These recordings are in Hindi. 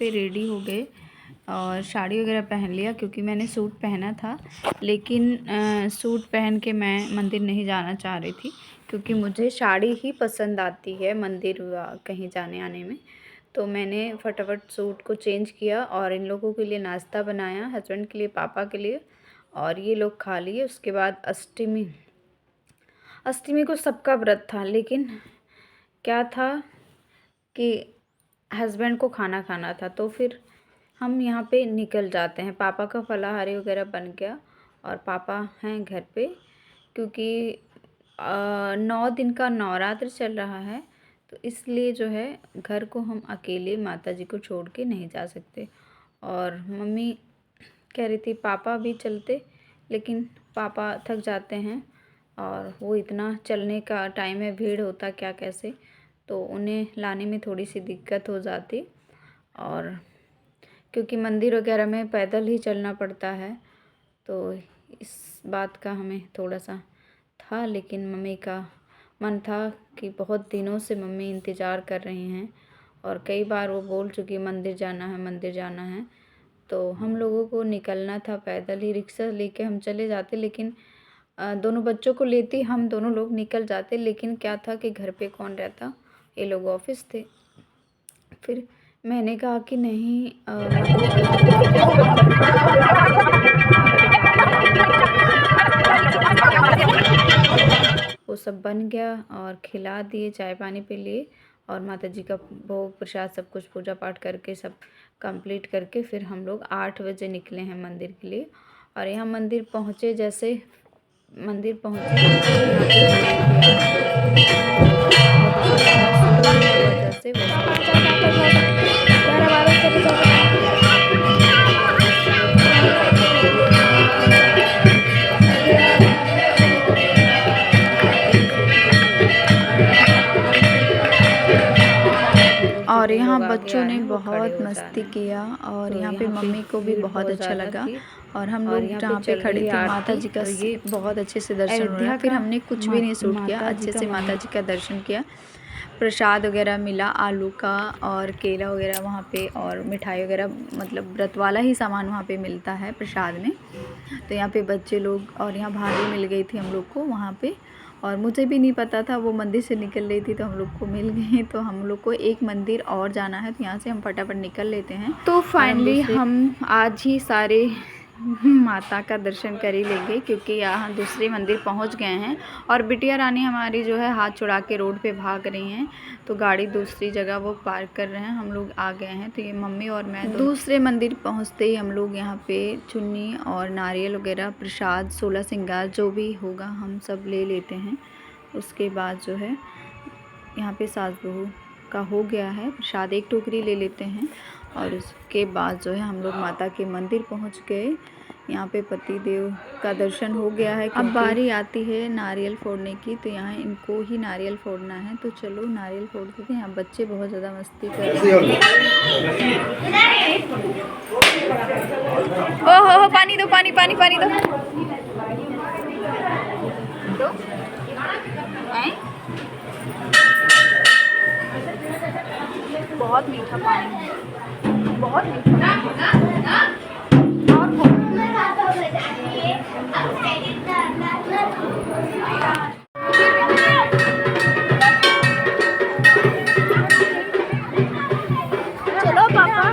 पे रेडी हो गए और साड़ी वगैरह पहन लिया, क्योंकि मैंने सूट पहना था। लेकिन सूट पहन के मैं मंदिर नहीं जाना चाह रही थी, क्योंकि मुझे साड़ी ही पसंद आती है मंदिर कहीं जाने आने में। तो मैंने फटाफट सूट को चेंज किया और इन लोगों के लिए नाश्ता बनाया, हस्बैंड के लिए, पापा के लिए, और ये लोग खा लिए। उसके बाद अष्टमी को सबका व्रत था, लेकिन क्या था कि हस्बैंड को खाना खाना था, तो फिर हम यहाँ पे निकल जाते हैं। पापा का फलाहारी वगैरह बन गया और पापा हैं घर पे, क्योंकि 9 दिन का नवरात्र चल रहा है, तो इसलिए जो है घर को हम अकेले माता जी को छोड़ के नहीं जा सकते। और मम्मी कह रही थी पापा भी चलते, लेकिन पापा थक जाते हैं और वो इतना चलने का टाइम है, भीड़ होता क्या कैसे, तो उन्हें लाने में थोड़ी सी दिक्कत हो जाती। और क्योंकि मंदिर वगैरह में पैदल ही चलना पड़ता है, तो इस बात का हमें थोड़ा सा था। लेकिन मम्मी का मन था कि बहुत दिनों से मम्मी इंतज़ार कर रही हैं और कई बार वो बोल चुकी मंदिर जाना है, मंदिर जाना है। तो हम लोगों को निकलना था पैदल ही, रिक्शा लेके हम चले जाते, लेकिन दोनों बच्चों को लेती हम दोनों लोग निकल जाते। लेकिन क्या था कि घर पे कौन रहता, ये लोग ऑफिस थे। फिर मैंने कहा कि नहीं, वो सब बन गया और खिला दिए, चाय पानी पे लिए और माता जी का भोग प्रसाद सब कुछ पूजा पाठ करके सब कंप्लीट करके फिर हम लोग 8 बजे निकले हैं मंदिर के लिए। और यहाँ मंदिर पहुँचे, जैसे मंदिर पहुँचे और यहाँ बच्चों ने बहुत मस्ती किया और यहाँ पे मम्मी को भी बहुत अच्छा लगा। और हम लोग जहाँ पे खड़े थे, माता जी का बहुत अच्छे से दर्शन हो रहा है। फिर हमने कुछ भी नहीं शूट किया, अच्छे से माता जी का दर्शन किया। प्रसाद वगैरह मिला, आलू का और केला वगैरह वहाँ पे, और मिठाई वगैरह, मतलब व्रत वाला ही सामान वहाँ पे मिलता है प्रसाद में। तो यहाँ पे बच्चे लोग, और यहाँ भाभी मिल गई थी हम लोग को वहाँ पे, और मुझे भी नहीं पता था, वो मंदिर से निकल रही थी तो हम लोग को मिल गई। तो हम लोग को एक मंदिर और जाना है, तो यहाँ से हम फटाफट निकल लेते हैं। तो फाइनली हम आज ही सारे माता का दर्शन कर ही लेंगे, क्योंकि यहाँ दूसरे मंदिर पहुँच गए हैं। और बिटिया रानी हमारी जो है हाथ छुड़ा के रोड पे भाग रही हैं, तो गाड़ी दूसरी जगह वो पार्क कर रहे हैं, हम लोग आ गए हैं। तो ये मम्मी और मैं दूसरे मंदिर पहुँचते ही हम लोग यहाँ पे चुन्नी और नारियल वगैरह, प्रसाद, 16 श्रृंगार जो भी होगा हम सब ले लेते हैं। उसके बाद जो है यहाँ पे सास बहू का हो गया है, प्रसाद एक टोकरी ले लेते हैं। और उसके बाद जो है हम लोग माता के मंदिर पहुँच गए। यहाँ पे पति देव का दर्शन हो गया है। अब बारी आती है नारियल फोड़ने की, तो यहाँ इनको ही नारियल फोड़ना है। तो चलो नारियल फोड़ देते हैं। यहाँ बच्चे बहुत ज़्यादा मस्ती कर रहे हैं। ओहो, पानी दो, पानी पानी पानी दो। बहुत मीठा पानी है, बहुत मीठा। चलो पापा,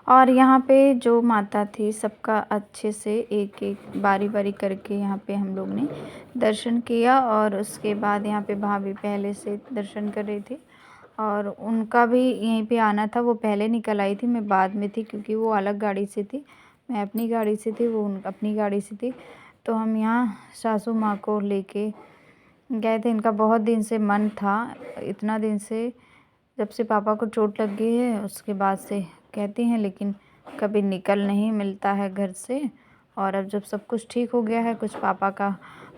और यहाँ पे जो माता थी सबका अच्छे से एक एक बारी बारी करके यहाँ पे हम लोग ने दर्शन किया। और उसके बाद यहाँ पे भाभी पहले से दर्शन कर रही थी और उनका भी यहीं पे आना था। वो पहले निकल आई थी, मैं बाद में थी, क्योंकि वो अलग गाड़ी से थी, मैं अपनी गाड़ी से थी, वो अपनी गाड़ी से थी। तो हम यहाँ सासू माँ को लेके गए थे। इनका बहुत दिन से मन था, इतना दिन से, जब से पापा को चोट लग गई है उसके बाद से कहती हैं, लेकिन कभी निकल नहीं मिलता है घर से। और अब जब सब कुछ ठीक हो गया है, कुछ पापा का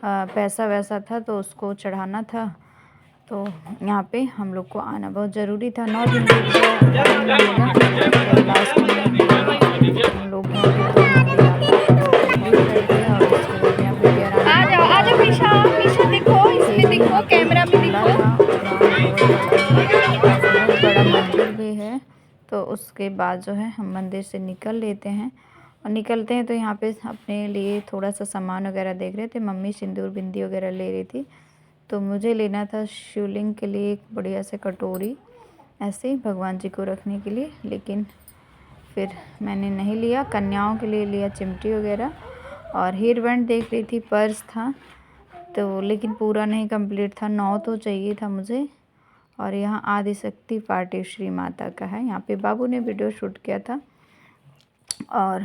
पैसा वैसा था तो उसको चढ़ाना था, तो यहाँ पे हम लोग को आना बहुत ज़रूरी था। 9 दिन बीत गया, टाइम नहीं मिला। तो लास्ट में हम लोग यहाँ पे 2 मंदिर कर दिया और उसके बाद यहाँ पे आ जाओ पीछा दिखो, इसमें दिखो, कैमरा में दिखो। बहुत बड़ा मंदिर भी है। तो उसके बाद जो है हम मंदिर से निकल लेते हैं और निकलते हैं तो यहाँ पे अपने लिए थोड़ा सा सामान वगैरह देख रहे थे। मम्मी सिंदूर बिंदी वगैरह ले रही थी, तो मुझे लेना था शिवलिंग के लिए एक बढ़िया से कटोरी, ऐसे ही भगवान जी को रखने के लिए। लेकिन फिर मैंने नहीं लिया। कन्याओं के लिए लिया चिमटी वगैरह और हेयर बैंड देख रही थी, पर्स था तो लेकिन पूरा नहीं कंप्लीट था, 9 तो चाहिए था मुझे। और यहाँ आदिशक्ति पाटेश्वरी माता का है। यहाँ पे बाबू ने वीडियो शूट किया था। और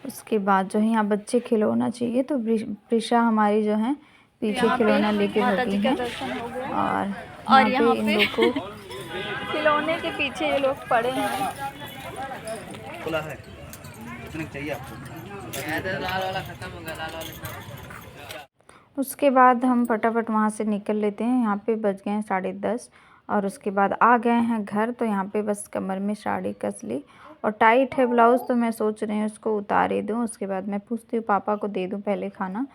उसके बाद जो है यहाँ बच्चे खिलौना चाहिए, तो प्रिशा हमारी जो है पीछे खिलौना लेके भागी हैं। और यहाँ पे इन लोग को खिलौने के पीछे ये लोग पड़े हैं। खुला है, कितने चाहिए आपको? लाल वाला खत्म हो गया, लाल वाला। उसके बाद हम फटाफट वहाँ से निकल लेते हैं। यहाँ पे बज गए हैं 10:30 और उसके बाद आ गए हैं घर। तो यहाँ पे बस कमर में साड़ी कस ली और टाइट है ब्लाउज़, तो मैं सोच रही हूँ उसको उतार ही दूँ। उसके बाद मैं पूछती हूँ पापा को दे दूँ पहले खाना,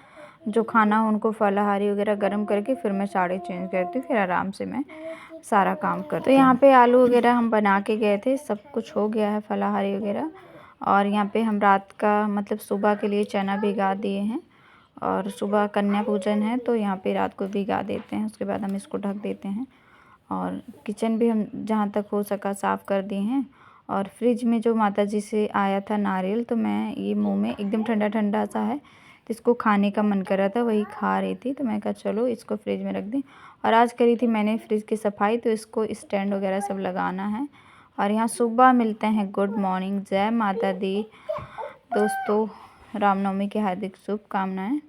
जो खाना हो उनको फलाहारी वगैरह गर्म करके फिर मैं साड़ी चेंज करती हूँ, फिर आराम से मैं सारा काम करती हूँ। तो यहाँ पे आलू वगैरह हम बना के गए थे, सब कुछ हो गया है फलाहारी वगैरह। और यहाँ पे हम रात का मतलब सुबह के लिए चना भिगा दिए हैं और सुबह कन्या पूजन है तो यहाँ पे रात को भिगा देते हैं। उसके बाद हम इसको ढक देते हैं और किचन भी हम जहाँ तक हो सका साफ़ कर दिए हैं। और फ्रिज में जो माता जी से आया था नारियल, तो मैं ये मुंह में एकदम ठंडा ठंडा सा है तो इसको खाने का मन कर रहा था, वही खा रही थी। तो मैं कहा चलो इसको फ्रिज में रख दें। और आज करी थी मैंने फ्रिज की सफाई, तो इसको स्टैंड वगैरह सब लगाना है। और यहाँ सुबह मिलते हैं। गुड मॉर्निंग, जय माता दी दोस्तों, रामनवमी की हार्दिक शुभकामनाएं।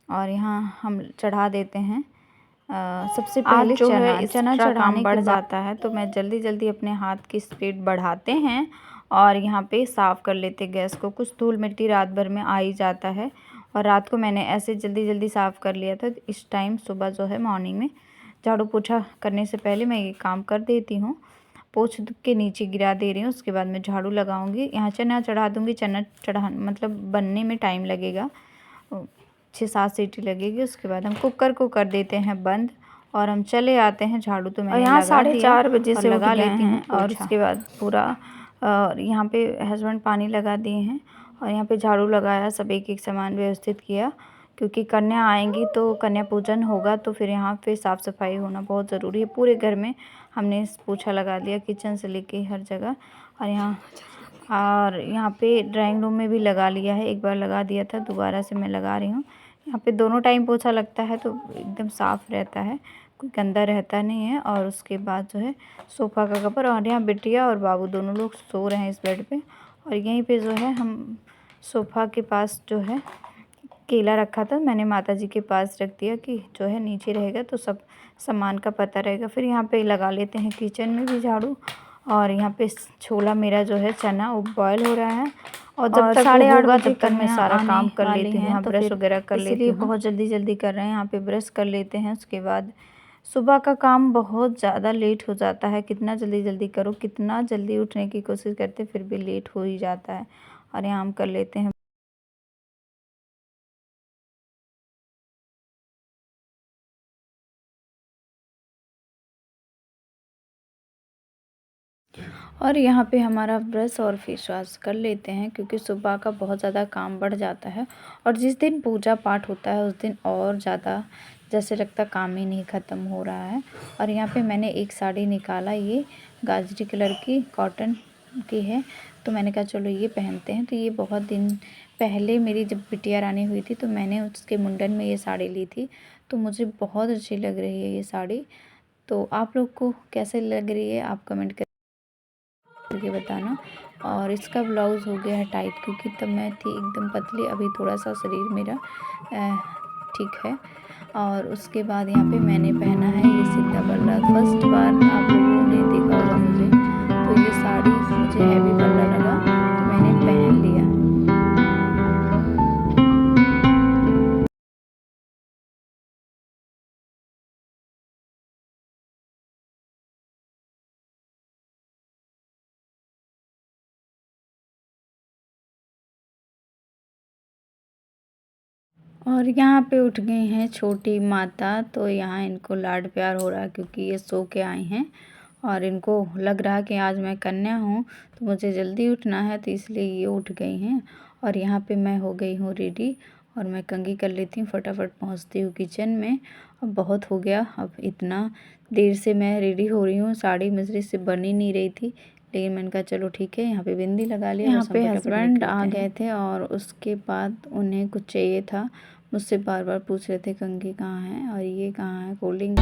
और यहाँ हम चढ़ा देते हैं सबसे पहले जो है चना चढ़ाने बढ़ जाता है, तो मैं जल्दी जल्दी अपने हाथ की स्पीड बढ़ाते हैं और यहाँ पे साफ़ कर लेते गैस को। कुछ धूल मिट्टी रात भर में आ ही जाता है और रात को मैंने ऐसे जल्दी जल्दी साफ़ कर लिया था। इस टाइम सुबह जो है मॉर्निंग में झाड़ू पोछा करने से पहले मैं ये काम कर देती हूँ। पोछ के नीचे गिरा दे रही हूँ, उसके बाद मैं झाड़ू लगाऊंगी। यहाँ चना चढ़ा दूँगी। चना चढ़ा मतलब बनने में टाइम लगेगा, 6-7 सीटी लगेगी। उसके बाद हम कुकर को कर देते हैं बंद और हम चले आते हैं। झाड़ू तो मैंने यहाँ 4:30 बजे से लगा लेती हूँ। और उसके बाद पूरा यहाँ पे हस्बैंड पानी लगा दिए हैं और यहाँ पे झाड़ू लगाया, सब एक एक सामान व्यवस्थित किया, क्योंकि कन्या आएंगी तो कन्या पूजन होगा, तो फिर यहाँ पे साफ़ सफाई होना बहुत ज़रूरी है। पूरे घर में हमने पोछा लगा दिया, किचन से लेके हर जगह। और यहाँ पे ड्राइंग रूम में भी लगा लिया है, एक बार लगा दिया था, दोबारा से मैं लगा रही हूँ। यहाँ पे दोनों टाइम पोछा लगता है तो एकदम साफ़ रहता है, कोई गंदा रहता नहीं है। और उसके बाद जो है सोफ़ा का कवर, और यहाँ बिटिया और बाबू दोनों लोग सो रहे हैं इस बेड पे। और यहीं पे जो है हम सोफ़ा के पास जो है केला रखा था, मैंने माता जी के पास रख दिया कि जो है नीचे रहेगा तो सब सामान का पता रहेगा। फिर यहाँ पे लगा लेते हैं किचन में भी झाड़ू। और यहाँ पे छोला मेरा जो है चना वो बॉयल हो रहा है और जब तक 8:30 बजे तक मैं सारा काम कर लेती हूँ। यहाँ ब्रश वगैरह कर लेती हूँ, बहुत जल्दी जल्दी कर रहे हैं। यहाँ पे ब्रश कर लेते हैं। उसके बाद सुबह का काम बहुत ज़्यादा लेट हो जाता है, कितना जल्दी जल्दी करो, कितना जल्दी उठने की कोशिश करते फिर भी लेट हो ही जाता है। और यहाँ हम कर लेते हैं। और यहाँ पे हमारा ब्रश और फेस वॉश कर लेते हैं, क्योंकि सुबह का बहुत ज़्यादा काम बढ़ जाता है। और जिस दिन पूजा पाठ होता है उस दिन और ज़्यादा जैसे लगता काम ही नहीं ख़त्म हो रहा है। और यहाँ पे मैंने एक साड़ी निकाला, ये गाजरी कलर की कॉटन की है, तो मैंने कहा चलो ये पहनते हैं। तो ये बहुत दिन पहले मेरी जब बिटिया रानी हुई थी तो मैंने उसके मुंडन में ये साड़ी ली थी, तो मुझे बहुत अच्छी लग रही है ये साड़ी। तो आप लोग को कैसे लग रही है आप कमेंट करके बताना। और इसका ब्लाउज़ हो गया है टाइट, क्योंकि तब मैं थी एकदम पतली, अभी थोड़ा सा शरीर मेरा ठीक है। और उसके बाद यहाँ पे मैंने पहना है ये सीधा बल्ला, फर्स्ट बार आप लोगों ने देखा होगा मुझे, तो ये साड़ी मुझे हैवी बल्ला लगा तो मैंने पहन लिया। और यहाँ पे उठ गई हैं छोटी माता, तो यहाँ इनको लाड प्यार हो रहा है क्योंकि ये सो के आई हैं और इनको लग रहा है कि आज मैं कन्या हूँ तो मुझे जल्दी उठना है, तो इसलिए ये उठ गई हैं। और यहाँ पे मैं हो गई हूँ रेडी और मैं कंघी कर लेती हूँ, फटाफट पहुँचती हूँ किचन में। अब बहुत हो गया, अब इतना देर से मैं रेडी हो रही हूँ, साड़ी मुझे से बन ही नहीं रही थी, लेकिन मैंने कहा चलो ठीक है, यहाँ पे बिंदी लगा लिया। यहाँ पे हस्बैंड आ गए थे और उसके बाद उन्हें कुछ चाहिए था, मुझसे बार बार पूछ रहे थे कंघी कहाँ है और ये कहाँ है, कोल्ड ड्रिंक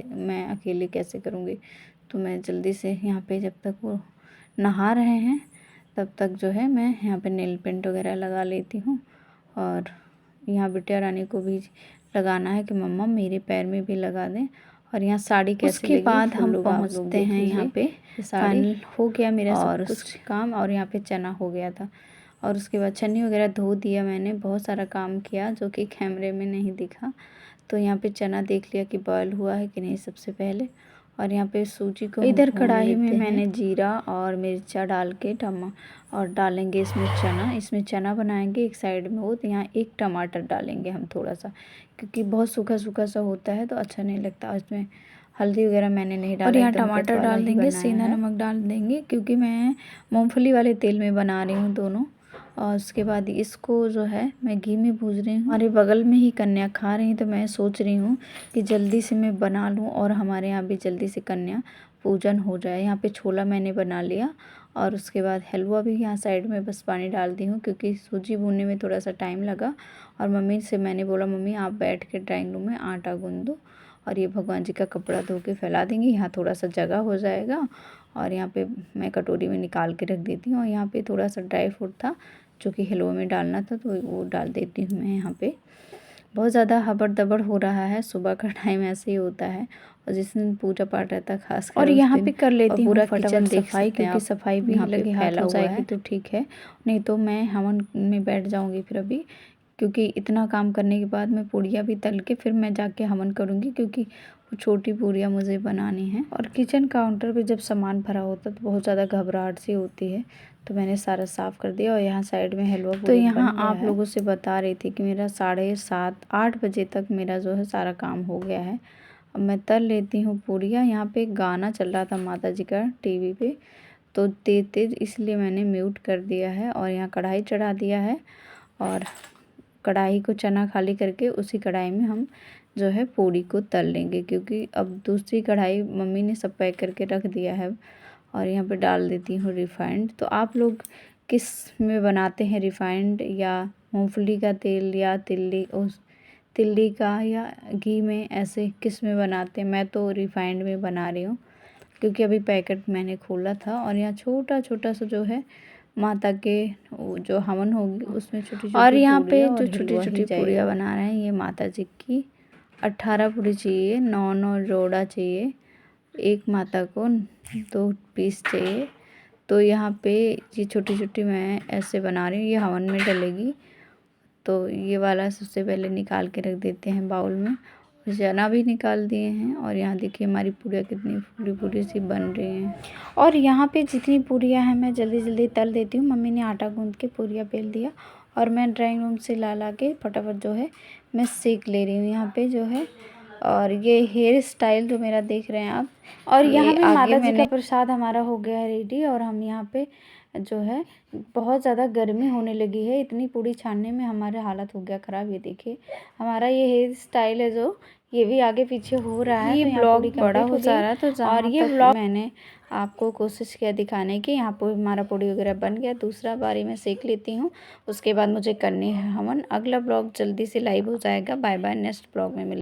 मैं अकेले कैसे करूँगी, तो मैं जल्दी से यहाँ पे जब तक वो नहा रहे हैं तब तक जो है मैं यहाँ पे नेल पेंट वगैरह लगा लेती हूँ। और यहाँ बिटिया रानी को भी लगाना है कि मम्मा मेरे पैर में भी लगा दें। और यहाँ साड़ी कैसे लगी, उसके बाद हम पहुँचते हैं यहाँ पे, फाइनल हो गया मेरा और कुछ काम। और यहाँ पे चना हो गया था और उसके बाद छन्नी वगैरह धो दिया मैंने, बहुत सारा काम किया जो कि कैमरे में नहीं दिखा। तो यहाँ पे चना देख लिया कि बॉयल हुआ है कि नहीं सबसे पहले। और यहाँ पे सूजी को इधर कढ़ाई में मैंने जीरा और मिर्चा डाल के और डालेंगे इसमें चना, इसमें चना बनाएंगे एक साइड में वो, तो यहाँ एक टमाटर डालेंगे हम थोड़ा सा, क्योंकि बहुत सूखा सूखा सा होता है तो अच्छा नहीं लगता। इसमें हल्दी वगैरह मैंने नहीं डाला, और यहाँ टमाटर डाल देंगे, सेंधा नमक डाल देंगे क्योंकि मैं मूंगफली वाले तेल में बना रही हूँ दोनों। और उसके बाद इसको जो है मैं घी में भूज रही हूँ। हमारे बगल में ही कन्या खा रही, तो मैं सोच रही हूँ कि जल्दी से मैं बना लूँ और हमारे यहाँ भी जल्दी से कन्या पूजन हो जाए। यहाँ पे छोला मैंने बना लिया और उसके बाद हलवा भी यहाँ साइड में बस पानी डाल दी हूँ क्योंकि सूजी भूनने में थोड़ा सा टाइम लगा। और मम्मी से मैंने बोला मम्मी आप बैठ के ड्राइंग रूम में आटा गूँध दो और ये भगवान जी का कपड़ा धो के फैला देंगी, यहाँ थोड़ा सा जगह हो जाएगा। और यहाँ पे मैं कटोरी में निकाल के रख देती हूँ। और यहाँ पे थोड़ा सा ड्राई फ्रूट था जो कि हलवा में डालना था, तो वो डाल देती हूँ मैं यहाँ पे। बहुत ज़्यादा हबड़ दबड़ हो रहा है, सुबह का टाइम ऐसे ही होता है और जिस दिन पूजा पाठ रहता है खास कर, और यहाँ पे कर लेती हूँ पूरा किचन सफाई, क्योंकि सफाई भी लगे फैला हो जाएगी तो ठीक है, नहीं तो मैं हवन में बैठ जाऊँगी फिर अभी, क्योंकि इतना काम करने के बाद मैं पूड़ियाँ भी तल के फिर मैं जाके हवन करूँगी, क्योंकि वो छोटी पूड़ियाँ मुझे बनानी हैं। और किचन काउंटर पे जब सामान भरा होता तो बहुत ज़्यादा घबराहट सी होती है, तो मैंने सारा साफ़ कर दिया। और यहाँ साइड में हलवा तो यहाँ आप लोगों से बता रही थी कि मेरा 7:30-8 बजे तक मेरा जो है सारा काम हो गया है। अब मैं तल लेती हूँ पूड़ियाँ। यहाँ पे गाना चल रहा था माता जी का टीवी पे, तो तेज़ इसलिए मैंने म्यूट कर दिया है। और यहाँ कढ़ाई चढ़ा दिया है और कढ़ाई को चना खाली करके उसी कढ़ाई में हम जो है पूड़ी को तल लेंगे, क्योंकि अब दूसरी कढ़ाई मम्मी ने सब पैक करके रख दिया है। और यहाँ पे डाल देती हूँ रिफाइंड। तो आप लोग किस में बनाते हैं, रिफाइंड या मूंगफली का तेल या तिल्ली का या घी में, ऐसे किस में बनाते हैं? मैं तो रिफाइंड में बना रही हूँ क्योंकि अभी पैकेट मैंने खोला था। और यहाँ छोटा छोटा सा जो है माता के जो हवन होगी उसमें छोटी-छोटी, और यहाँ पे जो छोटी-छोटी पूड़ियाँ बना रहे हैं ये माता जी की 18 पूड़ी चाहिए, 9 जोड़ा चाहिए, एक माता को 2 पीस चाहिए। तो यहाँ पे ये छोटी-छोटी मैं ऐसे बना रही हूँ, ये हवन में डलेगी। तो ये वाला सबसे पहले निकाल के रख देते हैं बाउल में। चना भी निकाल दिए हैं और यहाँ देखिए हमारी पूड़ियाँ कितनी पूरी सी बन रही हैं। और यहाँ पे जितनी पूड़ियाँ हैं मैं जल्दी जल्दी तल देती हूँ। मम्मी ने आटा गूँध के पूड़ियाँ बेल दिया और मैं ड्राइंग रूम से ला के फटाफट जो है मैं सेक ले रही हूँ यहाँ पे जो है। और ये हेयर स्टाइल जो मेरा देख रहे हैं आप, और यहाँ पे माता जी का प्रसाद हमारा हो गया है रेडी। और हम यहाँ पे जो है बहुत ज़्यादा गर्मी होने लगी है, इतनी पूड़ी छानने में हमारा हालत हो गया ख़राब। ये देखिए हमारा ये हेयर स्टाइल है जो ये भी आगे पीछे हो रहा है। ये ब्लॉग बड़ा हो जा रहा है, तो और ये ब्लॉग मैंने आपको कोशिश किया दिखाने की। यहाँ पर हमारा पूड़ी वगैरह बन गया, दूसरा बारी में सेक लेती हूँ, उसके बाद मुझे करनी है हवन। अगला ब्लॉग जल्दी से लाइव हो जाएगा। बाय बाय, नेक्स्ट ब्लॉग में मिल